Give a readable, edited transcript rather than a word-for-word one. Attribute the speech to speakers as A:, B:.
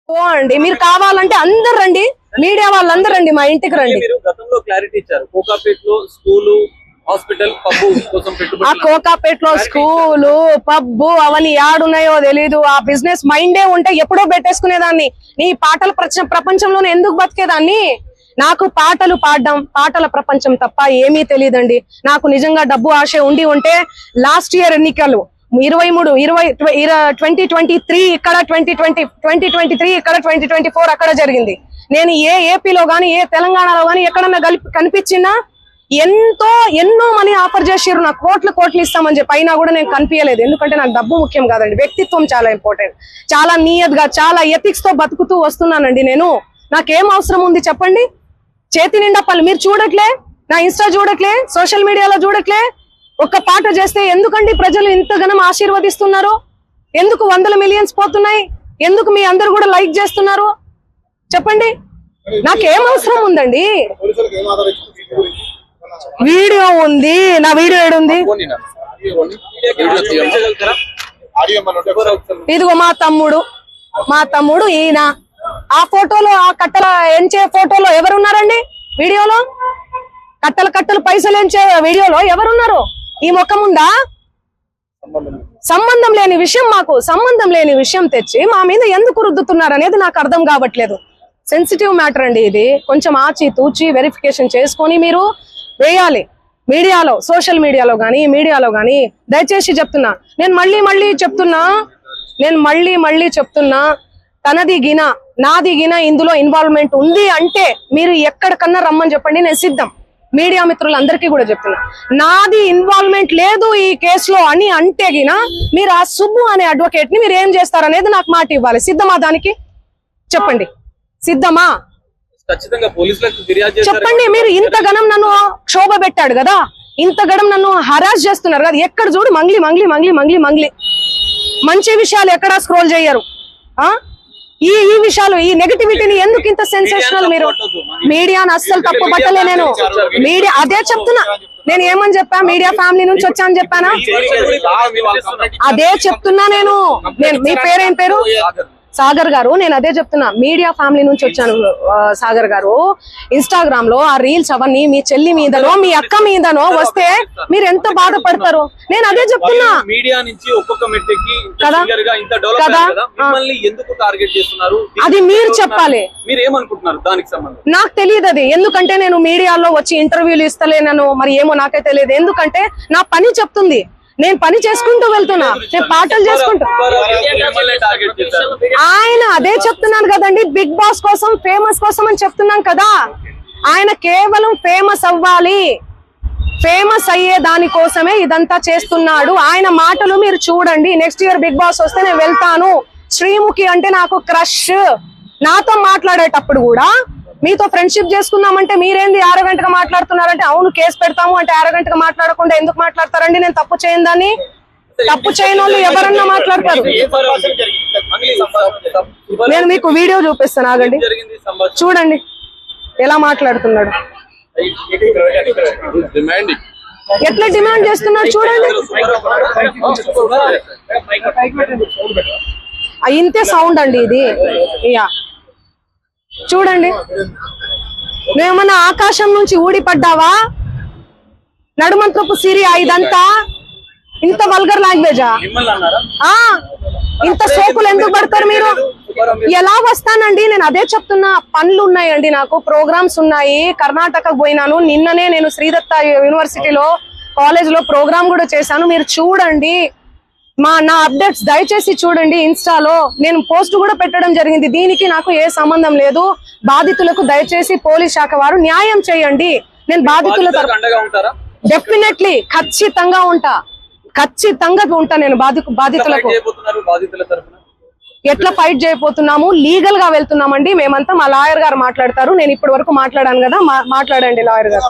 A: అండి మీరు కావాలంటే అందరు రండి, మీడియా వాళ్ళందరూ రండి, మా ఇంటికి రండి.
B: గతంలో క్లారిటీ ఇచ్చారు, కోకాపేటలో స్కూలు, హాస్పిటల్, పబ్బు కోసం
A: ఆ కోకాపేటలో స్కూలు, పబ్బు అవన్నీ యాడున్నాయో తెలీదు. ఆ బిజినెస్ మైండే ఉంటే ఎప్పుడో పెట్టేసుకునేదాన్ని. నీ పాటల ప్రపంచంలోనే ఎందుకు బతికేదాన్ని? నాకు పాటలు పాడడం, పాటల ప్రపంచం తప్ప ఏమీ తెలియదండి. నాకు నిజంగా డబ్బు ఆశ ఉంటే లాస్ట్ ఇయర్ ఎన్నికలు 2023 ఇక్కడ, 2023 ఇక్కడ, 2024 అక్కడ జరిగింది. నేను ఏ ఏపీలో గానీ ఏ తెలంగాణలో గానీ ఎక్కడన్నా కనిపించినా ఎన్నో మనీ ఆఫర్ చేసిర్రు, నాకు కోట్లు ఇస్తామని చెప్పి. అయినా కూడా నేను కనిపించలేదు. ఎందుకంటే నాకు డబ్బు ముఖ్యం కాదండి, వ్యక్తిత్వం చాలా ఇంపార్టెంట్. చాలా నియత్గా, చాలా ఎథిక్స్ తో బతుకుతూ వస్తున్నానండి నేను. నాకేం అవసరం ఉంది చెప్పండి? చేతి నిండా పనులు మీరు చూడట్లే, నా ఇన్స్టా చూడట్లే, సోషల్ మీడియాలో చూడట్లే. ఒక్క పాట చేస్తే ఎందుకండి ప్రజలు ఇంతగానం ఆశీర్వదిస్తున్నారు? ఎందుకు 100 మిలియన్స్ పోతున్నాయి? ఎందుకు మీ అందరు కూడా లైక్ చేస్తున్నారు చెప్పండి? నాకేం అవసరం ఉందండి? వీడియో ఉంది, నా వీడియో ఏడుంది? ఇదిగో మా తమ్ముడు ఈయన. ఆ ఫోటోలో, ఆ కట్టల ఎంచే ఫోటోలో ఎవరున్నారండి? వీడియోలో కట్టలు పైసలు ఎంచే వీడియోలో ఎవరున్నారు? ఈ ముఖం ఉందా? సంబంధం లేని విషయం, మాకు సంబంధం లేని విషయం తెచ్చి మా మీద ఎందుకు రుద్దుతున్నారు అనేది నాకు అర్థం కావట్లేదు. సెన్సిటివ్ మ్యాటర్ అండి ఇది. కొంచెం ఆచి తూచి వెరిఫికేషన్ చేసుకొని మీరు వేయాలి మీడియాలో, సోషల్ మీడియాలో గానీ మీడియాలో గానీ. దయచేసి చెప్తున్నా, నేను మళ్ళీ చెప్తున్నా, తనది గిన నాది గిన ఇందులో ఇన్వాల్వ్మెంట్ ఉంది అంటే మీరు ఎక్కడికన్నా రమ్మని చెప్పండి, నేను సిద్ధం. మీడియా మిత్రులందరికీ కూడా చెప్తున్నా, నాది ఇన్వాల్వ్మెంట్ లేదు ఈ కేసులో అని అంటే గిన మీరు ఆ సుబ్బు అనే అడ్వకేట్ ని మీరు ఏం చేస్తారనేది నాకు మాట ఇవ్వాలి. సిద్ధమా? దానికి చెప్పండి, సిద్ధమా? చెప్పండి. మీరు ఇంతగనం నన్ను క్షోభ పెట్టాడు కదా, ఇంతగనం నన్ను హరాస్ చేస్తున్నారు కదా, ఎక్కడ చూడు మంగ్లీ. మంచి విషయాలు ఎక్కడా స్క్రోల్ చేయరు. ఈ విషయాలు, ఈ నెగటివిటీని ఎందుకు ఇంత సెన్సేషనల్? మీరు మీడియాను అస్సలు తప్పు పట్టలే నేను. మీడియా అదే చెప్తున్నా, నేను ఏమని చెప్పా? మీడియా ఫ్యామిలీ నుంచి వచ్చా అని చెప్పానా? అదే చెప్తున్నా నేను. మీ పేరేం పేరు? సాగర్ గారు. నేను అదే చెప్తున్నా, మీడియా ఫ్యామిలీ నుంచి వచ్చాను సాగర్ గారు. ఇన్స్టాగ్రామ్ లో ఆ రీల్స్ అవన్నీ మీ చెల్లి మీదనో మీ అక్క మీదనో వస్తే మీరు ఎంత బాధపడతారు? నేను అదే చెప్తున్నా.
B: మీడియా నుంచి ఒక్కొక్క మెట్టికి
A: అది మీరు చెప్పాలి.
B: మీరు ఏమనుకుంటున్నారు దానికి సంబంధం?
A: నాకు తెలియదు అది. ఎందుకంటే నేను మీడియాలో వచ్చి ఇంటర్వ్యూలు ఇస్తలేనను, మరి ఏమో నాకే తెలియదు. ఎందుకంటే నా పని చెప్తుంది, నేను పని చేసుకుంటూ వెళ్తున్నా, నేను పాటలు చేసుకుంటూ. ఆయన అదే చెప్తున్నాను కదండి, బిగ్ బాస్ కోసం, ఫేమస్ కోసం అని చెప్తున్నాం కదా. ఆయన కేవలం ఫేమస్ అవ్వాలి, ఫేమస్ అయ్యే దానికోసమే ఇదంతా చేస్తున్నాడు. ఆయన మాటలు మీరు చూడండి. నెక్స్ట్ ఇయర్ బిగ్ బాస్ వస్తే నేను వెళ్తాను. శ్రీముఖి అంటే నాకు క్రష్. నాతో మాట్లాడేటప్పుడు కూడా మీతో ఫ్రెండ్షిప్ చేసుకుందామంటే మీరేంది అరగంటగా మాట్లాడుతున్నారంటే, అవును కేసు పెడతాము అంటే అరగంటగా మాట్లాడకుండా ఎందుకు మాట్లాడతారండి? నేను తప్పు చేయందని. తప్పు చేయని వాళ్ళు ఎవరన్నా మాట్లాడతారు. నేను మీకు వీడియో చూపిస్తాను, ఆగండి, చూడండి ఎలా మాట్లాడుతున్నాడు, ఎట్లా డిమాండ్ చేస్తున్నాడు చూడండి. ఇంతే సౌండ్ అండి ఇది. చూడండి, నువ్వేమన్నా ఆకాశం నుంచి ఊడిపడ్డావా? నడుమంతపు సిరియా ఇదంతా? ఇంత వల్గర్ లాంగ్వేజా? ఇంత సోకులు ఎందుకు పడతారు మీరు? ఎలా వస్తానండి? నేను అదే చెప్తున్నా, పనులు ఉన్నాయండి, నాకు ప్రోగ్రామ్స్ ఉన్నాయి. కర్ణాటకకు పోయినాను నిన్ననే. నేను శ్రీదత్త యూనివర్సిటీలో కాలేజ్ లో ప్రోగ్రామ్ కూడా చేశాను. మీరు చూడండి నా అప్డేట్స్ దయచేసి చూడండి. ఇన్స్టాలో నేను పోస్ట్ కూడా పెట్టడం జరిగింది. దీనికి నాకు ఏ సంబంధం లేదు. బాధితులకు దయచేసి పోలీస్ శాఖ వారు న్యాయం చేయండి. నేను బాధితుల డెఫినెట్లీ ఖచ్చితంగా ఉంటా నేను బాధితులకు. ఎట్లా ఫైట్ చేయబోతున్నాము? లీగల్ గా వెళ్తున్నామండి మేమంతా. మా లాయర్ గారు మాట్లాడతారు. నేను ఇప్పటి వరకు మాట్లాడాను కదా, మాట్లాడండి లాయర్ గారు.